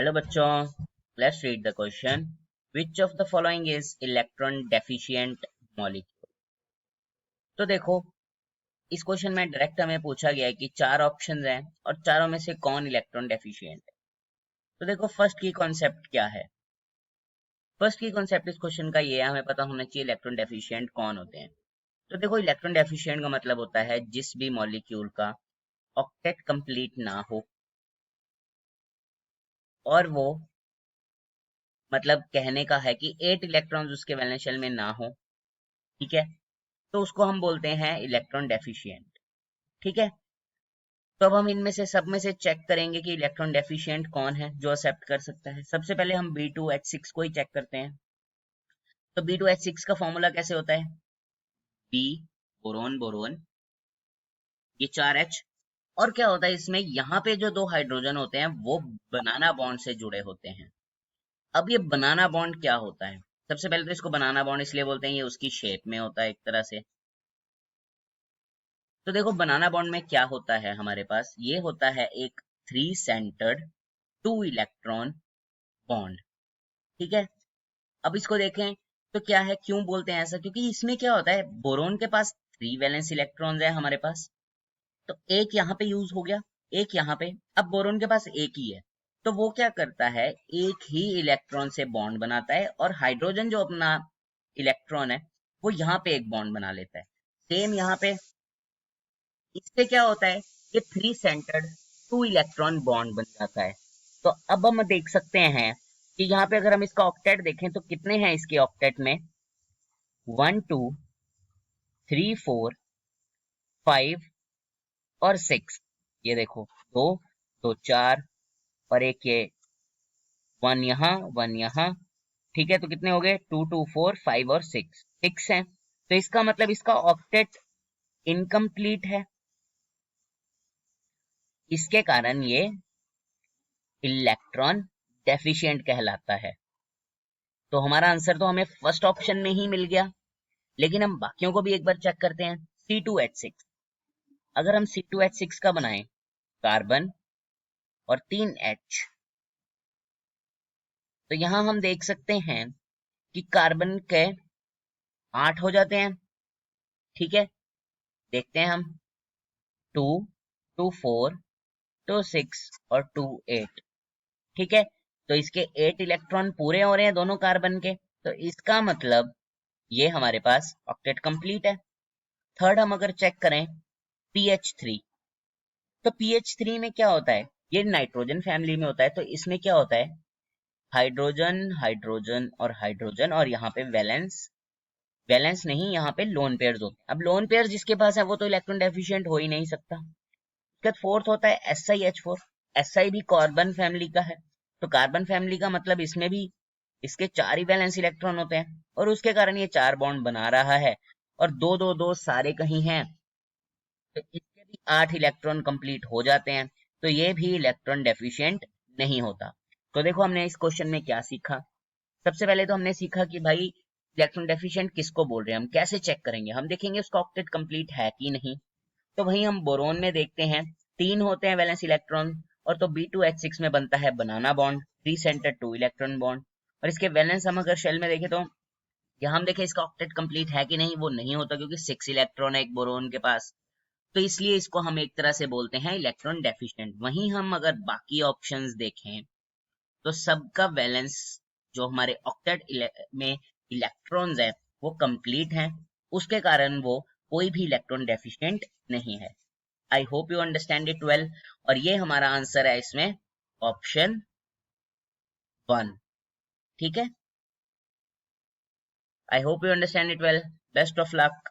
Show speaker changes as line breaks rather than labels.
Hello बच्चों, let's read the question. Which of the following is electron deficient molecule? तो देखो, इस question में डायरेक्ट हमें पूछा गया है कि चार ऑप्शंस हैं और चारों में से कौन इलेक्ट्रॉन डेफिशिएंट है. तो देखो, फर्स्ट की कॉन्सेप्ट क्या है. फर्स्ट की कॉन्सेप्ट इस क्वेश्चन का ये है, हमें पता होना चाहिए इलेक्ट्रॉन डेफिशिएंट कौन होते हैं. तो देखो, इलेक्ट्रॉन डेफिशिएंट का मतलब होता है जिस भी मॉलिक्यूल का ऑक्टेट कंप्लीट ना हो और वो मतलब कहने का है कि 8 इलेक्ट्रॉन्स उसके वैलेंस शेल में ना हो. ठीक है, तो उसको हम बोलते हैं इलेक्ट्रॉन डेफिशिएंट. ठीक है, तो अब हम इनमें से सब में से चेक करेंगे कि इलेक्ट्रॉन डेफिशिएंट कौन है जो एक्सेप्ट कर सकता है. सबसे पहले हम B2H6 को ही चेक करते हैं. तो B2H6 का फॉर्मूला कैसे होता है? बी बोरोन बोरोन, ये 4H. और क्या होता है इसमें, यहाँ पे जो दो हाइड्रोजन होते हैं वो बनाना बॉन्ड से जुड़े होते हैं. अब ये बनाना बॉन्ड क्या होता है? सबसे पहले तो इसको बनाना बॉन्ड इसलिए बोलते हैं, ये उसकी शेप में होता है एक तरह से. तो देखो, बनाना बॉन्ड में क्या होता है हमारे पास, ये होता है एक 3 सेंटर्ड 2 इलेक्ट्रॉन बॉन्ड. ठीक है, अब इसको देखें तो क्या है, क्यों बोलते हैं ऐसा, क्योंकि इसमें क्या होता है, बोरोन के पास 3 वैलेंस इलेक्ट्रॉन्स है हमारे पास. तो एक यहाँ पे यूज हो गया, एक यहाँ पे. अब बोरोन के पास एक ही है, तो वो क्या करता है, एक ही इलेक्ट्रॉन से बॉन्ड बनाता है और हाइड्रोजन जो अपना इलेक्ट्रॉन है वो यहाँ पे एक बॉन्ड बना लेता है. सेम यहाँ पे इससे क्या होता है, ये 3 सेंटर्ड 2 इलेक्ट्रॉन बॉन्ड बन जाता है. तो अब हम देख सकते हैं कि यहाँ पे अगर हम इसका ऑक्टेट देखें तो कितने हैं इसके ऑक्टेट में, 1 2 3 4 5 और 6. ये देखो, दो दो 4 और एक ये 1 यहाँ 1 यहाँ. ठीक है, तो कितने हो गए, 2 2 4 5 और 6 हैं. तो इसका मतलब इसका ऑक्टेट इनकम्प्लीट है, इसके कारण ये इलेक्ट्रॉन डेफिशिएंट कहलाता है. तो हमारा आंसर तो हमें फर्स्ट ऑप्शन में ही मिल गया. लेकिन हम बाकियों को भी एक बार चेक करते हैं. C2H6, अगर हम C2H6 का बनाएं, कार्बन और 3H, तो यहां हम देख सकते हैं कि कार्बन के 8 हो जाते हैं. ठीक है, देखते हैं हम, 2 2 4 2 6 और 2 8. ठीक है, तो इसके 8 इलेक्ट्रॉन पूरे हो रहे हैं दोनों कार्बन के. तो इसका मतलब ये हमारे पास ऑक्टेट कंप्लीट है. थर्ड हम अगर चेक करें, PH3, तो PH3 में क्या होता है, ये नाइट्रोजन फैमिली में होता है. तो इसमें क्या होता है, हाइड्रोजन हाइड्रोजन और हाइड्रोजन, और यहाँ पे वैलेंस वैलेंस नहीं, यहाँ पे लोन पेयर्स होते हैं. अब लोन पेयर जिसके पास है वो तो इलेक्ट्रॉन डेफिशिएंट हो ही नहीं सकता. उसके बाद फोर्थ होता है SiH4. SI भी कार्बन फैमिली का है. तो कार्बन फैमिली का मतलब इसमें भी इसके 4 ही वैलेंस इलेक्ट्रॉन होते हैं और उसके कारण ये 4 बॉन्ड बना रहा है. और दो दो दो सारे कहीं हैं, तो इसके भी 8 इलेक्ट्रॉन कंप्लीट हो जाते हैं. तो ये भी इलेक्ट्रॉन डेफिशिएंट नहीं होता. तो देखो, हमने इस क्वेश्चन में क्या सीखा. सबसे पहले तो हमने सीखा कि भाई इलेक्ट्रॉन डेफिशिएंट किसको बोल रहे हैं, हम कैसे चेक करेंगे, हम देखेंगे उसका ऑक्टेट कंप्लीट है कि नहीं. तो वही हम बोरोन में देखते हैं, 3 होते हैं वैलेंस इलेक्ट्रॉन, और तो B2H6 में बनता है बनाना बॉन्ड, 3 सेंटर 2 इलेक्ट्रॉन बॉन्ड. और इसके वैलेंस हम अगर शेल में देखें तो यहाँ हम देखें इसका ऑक्टेट कंप्लीट है कि नहीं, वो नहीं होता क्योंकि 6 इलेक्ट्रॉन है एक बोरोन के पास. तो इसलिए इसको हम एक तरह से बोलते हैं इलेक्ट्रॉन डेफिशिएंट. वहीं हम अगर बाकी ऑप्शंस देखें तो सबका वैलेंस जो हमारे ऑक्टेट में इलेक्ट्रॉन्स है वो कंप्लीट हैं, उसके कारण वो कोई भी इलेक्ट्रॉन डेफिशिएंट नहीं है. I hope you understand it well. और ये हमारा आंसर है इसमें ऑप्शन 1. ठीक है, I hope you understand it well. Best of luck.